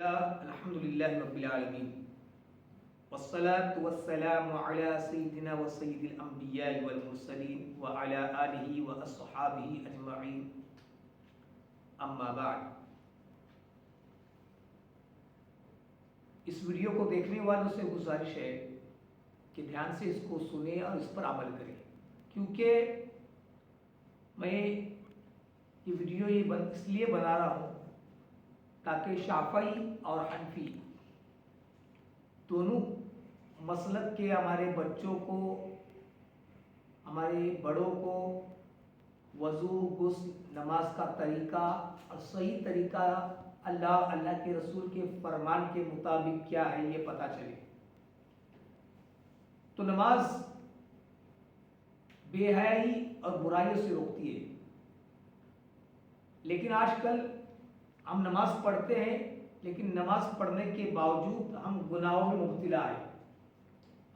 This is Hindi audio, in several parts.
अल्हम्दुलिल्लाहि रब्बिल आलमीन वस्सलातु वस्सलामु अला सय्यिदिना व सय्यिदिल अंबिया'i वल मुरसलीन व अला आलिहि व अस्हाबिहि अजमईन अम्मा बाद। इस वीडियो को देखने वालों से गुजारिश है कि ध्यान से इसको सुने और इस पर अमल करें, क्योंकि मैं ये वीडियो इसलिए बना रहा हूँ ताकि शाफ़ई और हनफी दोनों मसलक के हमारे बच्चों को, हमारे बड़ों को वज़ू, गुस्ल, नमाज का तरीका और सही तरीका अल्लाह के रसूल के फरमान के मुताबिक क्या है ये पता चले। तो नमाज बेहयाई और बुराइयों से रोकती है, लेकिन आजकल हम नमाज पढ़ते हैं, लेकिन नमाज पढ़ने के बावजूद हम गुनाहों में मुब्तला है।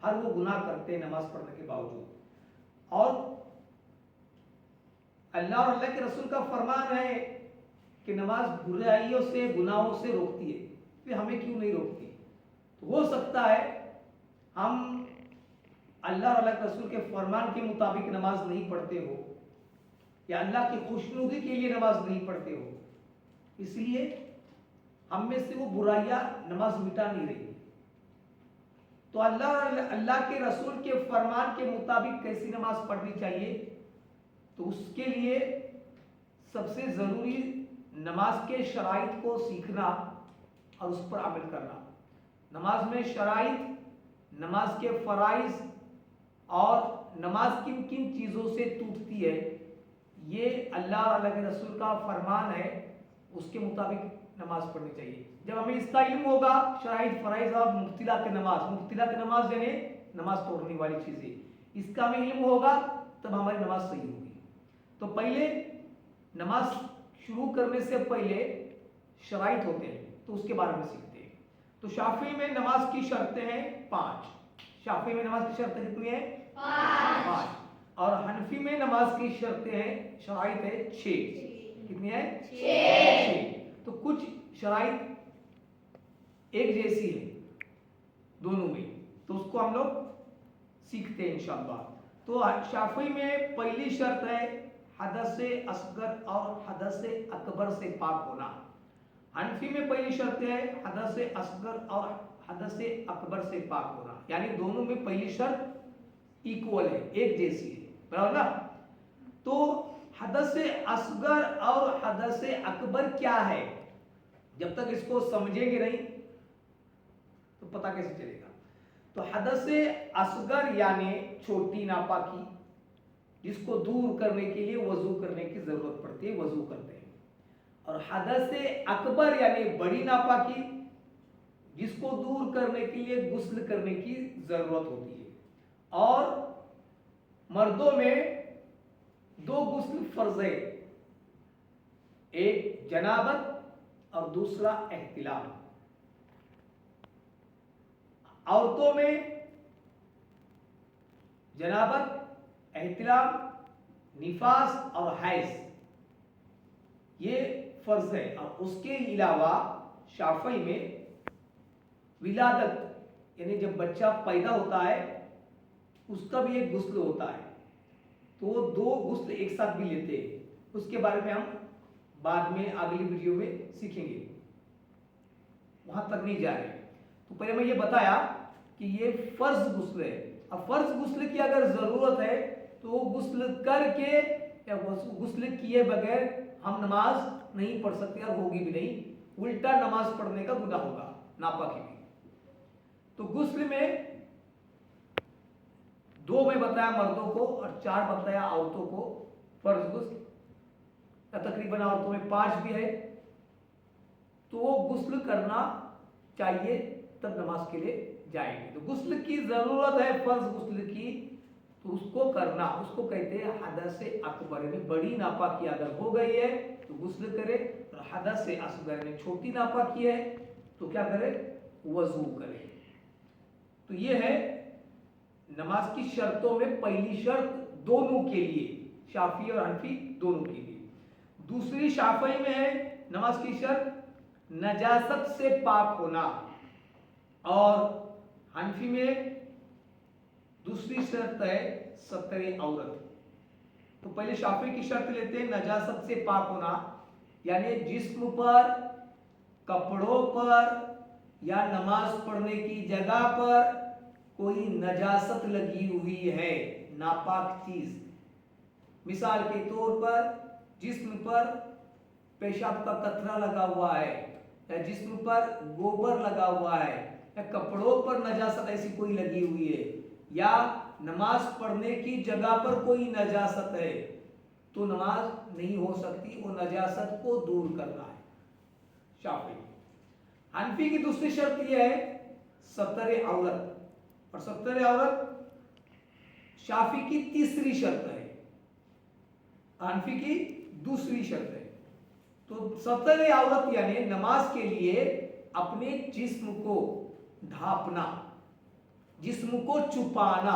हर वो गुनाह करते हैं नमाज पढ़ने के बावजूद। और अल्लाह और अल्लाह के रसूल का फरमान है कि नमाज बुराइयों से, गुनाहों से रोकती है, फिर हमें क्यों नहीं रोकती? तो हो सकता है हम अल्लाह और अल्लाह के रसूल के फरमान के मुताबिक नमाज नहीं पढ़ते हो, या अल्लाह की खुशनुदी के लिए नमाज नहीं पढ़ते हो, इसलिए हम में से वो बुराइयां नमाज मिटा नहीं रही। तो अल्लाह के रसूल के फरमान के मुताबिक कैसी नमाज पढ़नी चाहिए? तो उसके लिए सबसे जरूरी नमाज के शराइत को सीखना और उस पर अमल करना। नमाज में शराइत, नमाज के फराइज और नमाज किन किन चीज़ों से टूटती है, ये अल्लाह और अल्लाह के रसूल का फरमान है, उसके मुताबिक नमाज पढ़नी चाहिए। जब हमें इसका इल्म होगा, शराइत, फराइज और मुफ्तिला के नमाज यानी नमाज तोड़ने वाली चीज़ें, इसका हमें इल्म होगा तब हमारी नमाज सही होगी। तो पहले नमाज शुरू करने से पहले शराइत होते हैं, तो उसके बारे में सीखते हैं। तो शाफी में नमाज की शर्तें हैं 5। शाफी में नमाज की शर्तें कितनी है? 5। और हनफी में नमाज की शर्तें हैं, शराइत है 6। कितनी है? 6। तो कुछ शराइत एक जैसी है दोनों में, तो उसको हम लोग सीखते हैं इंशाअल्लाह। तो शाफी में पहली शर्त है हदस असगर और हदस अकबर से पाक होना। हनफी में पहली शर्त है हदस असगर और हदस अकबर से पाक होना, यानी दोनों में पहली शर्त इक्वल है, एक जैसी है, बराबर ना? तो हदस असगर और हदस अकबर क्या है, जब तक इसको समझेंगे नहीं तो पता कैसे चलेगा। तो हदस असगर यानी छोटी नापाकी, जिसको दूर करने के लिए वजू करने की जरूरत पड़ती है, वजू करते हैं। और हदस अकबर यानी बड़ी नापाकी, जिसको दूर करने के लिए गुस्ल करने की जरूरत होती है। और मर्दों में 2 गुस्ल फर्ज है, एक जनाबत और दूसरा एहतिलाम। औरतों में जनाबत, एहतिलाम, निफास और हैज, ये फर्ज है। और उसके अलावा शाफई में विलादत यानी जब बच्चा पैदा होता है उसका भी एक गुस्ल होता है, तो 2 गुस्ल एक साथ भी लेते हैं। उसके बारे में हम बाद में अगली वीडियो में सीखेंगे, वहां तक नहीं जा रहे। तो पहले मैं ये बताया कि ये फर्ज गुस्ल है। अब फर्ज गुस्ल की अगर जरूरत है तो गुस्ल करके या गुस्ल किए बगैर हम नमाज नहीं पढ़ सकते और होगी भी नहीं, उल्टा नमाज पढ़ने का गुनाह होगा, नापाकी भी। तो गुस्ल में 2 में बताया मर्दों को और 4 बताया औरतों को फर्ज गुस्ल, तकरीबन औरतों में 5 भी है। तो गुस्ल करना चाहिए तब नमाज के लिए जाएंगे। तो गुस्ल की जरूरत है, फर्ज गुस्ल की, तो उसको करना, उसको कहते हैं हदस अकबर यानी बड़ी नापाकी अगर हो गई है तो गुस्ल करे, और हदस असगर यानी छोटी नापाकी है तो क्या करे? वजू करे। तो ये है नमाज की शर्तों में पहली शर्त दोनों के लिए, शाफी और हनफी दोनों के लिए। दूसरी शाफी में है नमाज की शर्त नजासत से पाक होना। और हनफी में दूसरी शर्त है सतरे औरत। तो पहले शाफी की शर्त लेते हैं, नजासत से पाक होना, यानी जिस्म पर, कपड़ों पर या नमाज पढ़ने की जगह पर कोई नजासत लगी हुई है, नापाक चीज। मिसाल के तौर पर जिस्म पर पेशाब का कतरा लगा हुआ है, या जिस्म पर गोबर लगा हुआ है, या कपड़ों पर नजासत ऐसी कोई लगी हुई है, या नमाज पढ़ने की जगह पर कोई नजासत है, तो नमाज नहीं हो सकती। वो नजासत को दूर करना है शाफी। हनफी की दूसरी शर्त यह है सतरे औरत, और सतरे औरत शाफी की तीसरी शर्त है, हनफी की दूसरी शर्त है। तो सतरे औरत यानी नमाज के लिए अपने जिस्म को ढांपना, जिस्म को छुपाना,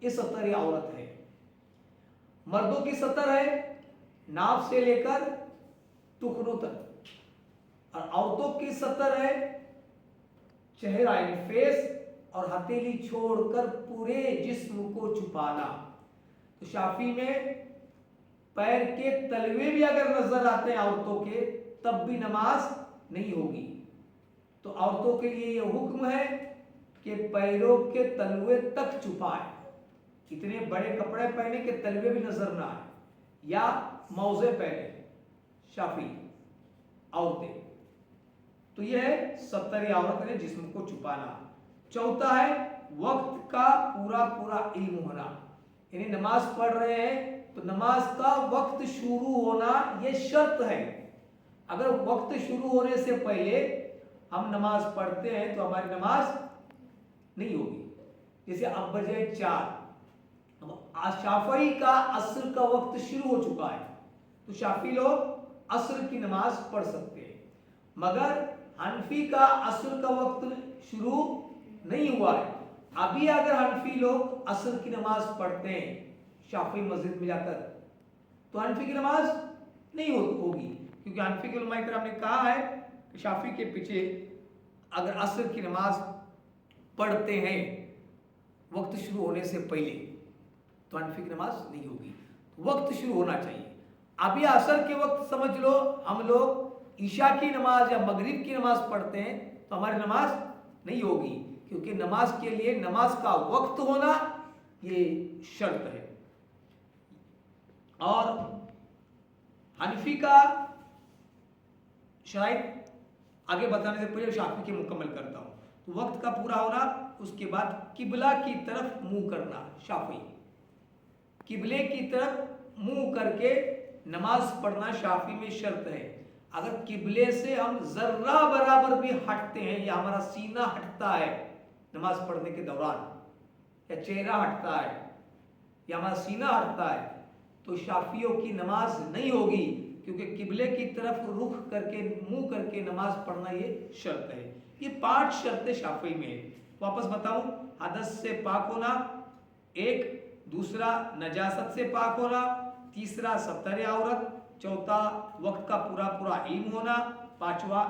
ये सतरे औरत है। मर्दों की सतर है नाभ से लेकर टुकड़ों तक, और औरतों की सतर है चेहरा यानी फेस और हथेली छोड़कर पूरे जिस्म को छुपाना। तो शाफी में पैर के तलवे भी अगर नजर आते हैं औरतों के, तब भी नमाज नहीं होगी। तो औरतों के लिए यह हुक्म है कि पैरों के तलवे तक छुपाए, इतने बड़े कपड़े पहने के तलवे भी नजर ना आए, या मौजे पहने शाफी औरतें। तो यह है सत्तर औरत ने जिस्म को छुपाना। चौथा है वक्त का पूरा पूरा इल्म होना, यानी नमाज पढ़ रहे हैं तो नमाज का वक्त शुरू होना यह शर्त है। अगर वक्त शुरू होने से पहले हम नमाज पढ़ते हैं तो हमारी नमाज नहीं होगी। जैसे अब बजे 4, शाफी का असर का वक्त शुरू हो चुका है, तो शाफी लोग असर की नमाज पढ़ सकते हैं, मगर हनफी का असर का वक्त शुरू नहीं हुआ है। अभी अगर हनफी लोग असर की नमाज पढ़ते हैं शाफी मस्जिद में जाकर, तो हनफी की नमाज नहीं होगी, क्योंकि हनफी के उलमा इकराम ने कहा है कि शाफी के पीछे अगर असर की नमाज पढ़ते हैं वक्त शुरू होने से पहले, तो हनफी की नमाज नहीं होगी। वक्त शुरू होना चाहिए। अभी असर के वक्त समझ लो हम लोग ईशा की नमाज या मगरिब की नमाज पढ़ते हैं, तो हमारी नमाज नहीं होगी, क्योंकि नमाज के लिए नमाज का वक्त होना ये शर्त है। और हनफी का शराइत आगे बताने से पहले शाफी के मुकम्मल करता हूं। तो वक्त का पूरा होना, उसके बाद किबला की तरफ मुंह करना। शाफी किबले की तरफ मुंह करके नमाज पढ़ना शाफी में शर्त है। अगर किबले से हम जर्रा बराबर भी हटते हैं, या हमारा सीना हटता है नमाज पढ़ने के दौरान, या चेहरा हटता है, या हमारा सीना हटता है, तो शाफियों की नमाज नहीं होगी, क्योंकि किबले की तरफ रुख करके मुंह करके नमाज पढ़ना ये शर्त है। ये 5 शर्तें शाफी में है। वापस बताऊं, हदस से पाक होना एक, दूसरा नजासत से पाक होना, तीसरा सत्तर औरत, चौथा वक्त का पूरा पूरा इल्म होना, पांचवा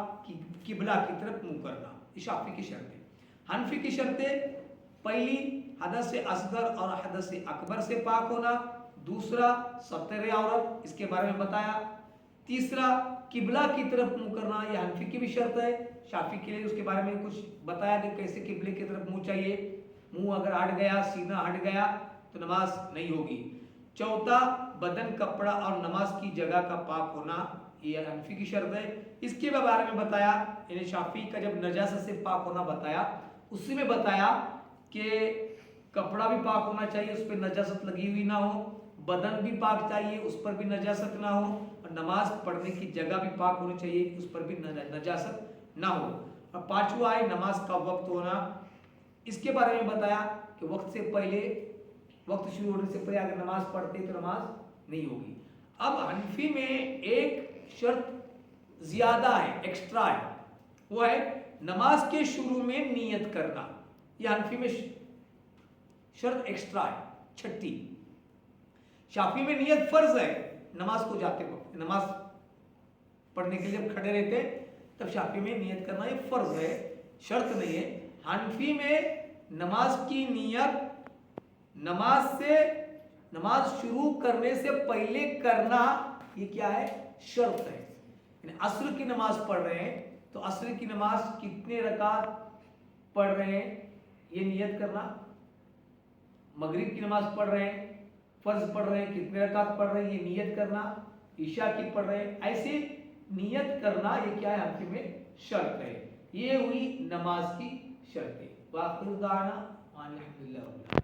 किबला की तरफ मुंह करना। ये शाफी की शर्तें। हनफी की शर्तें, पहली हदस से असगर और हदस से अकबर से पाक होना, दूसरा सत्तर औरत, इसके बारे में बताया, तीसरा किबला की तरफ मुंह करना, यह हनफी की भी शर्त है। शाफी के लिए उसके बारे में कुछ बताया कि कैसे किबले की तरफ मुंह चाहिए, मुंह अगर हट गया, सीना हट गया तो नमाज नहीं होगी। चौथा बदन, कपड़ा और नमाज की जगह का पाक होना, ये हनफी की शर्त है। इसके बारे में बताया, यानी शाफी का जब नजासत से पाक होना बताया, उसी में बताया कि कपड़ा भी पाक होना चाहिए, उस पर नजासत लगी हुई ना हो, बदन भी पाक चाहिए, उस पर भी नजासत ना हो, और नमाज पढ़ने की जगह भी पाक होनी चाहिए, उस पर भी नजासत ना हो। और पांचवा है नमाज का वक्त होना। इसके बारे में बताया कि वक्त से पहले, वक्त शुरू होने से पहले अगर नमाज पढ़ते तो नमाज नहीं होगी। अब हनफी में एक शर्त ज्यादा है, एक्स्ट्रा है, वो है नमाज के शुरू में नियत करना। यह हनफी में शर्त एक्स्ट्रा है, छठी। शाफी में नियत फर्ज है नमाज को जाते वक्त, नमाज पढ़ने के लिए खड़े रहते हैं तब शाफी में नियत करना ये फर्ज है, शर्त नहीं है। हनफी में नमाज की नियत नमाज शुरू करने से पहले करना ये क्या है, शर्त है। यानी अस्र की नमाज पढ़ रहे हैं तो अस्र की नमाज कितने रकात पढ़ रहे हैं ये नियत करना, मगरिब की नमाज पढ़ रहे हैं, फर्ज पढ़ रहे हैं, कितने रकात पढ़ रहे हैं ये नियत करना, ईशा की पढ़ रहे हैं, ऐसे नियत करना ये क्या है, हनफी में शर्त है। ये हुई नमाज की शर्तें। वाखिर दाना अल्हम्दुलिल्लाह।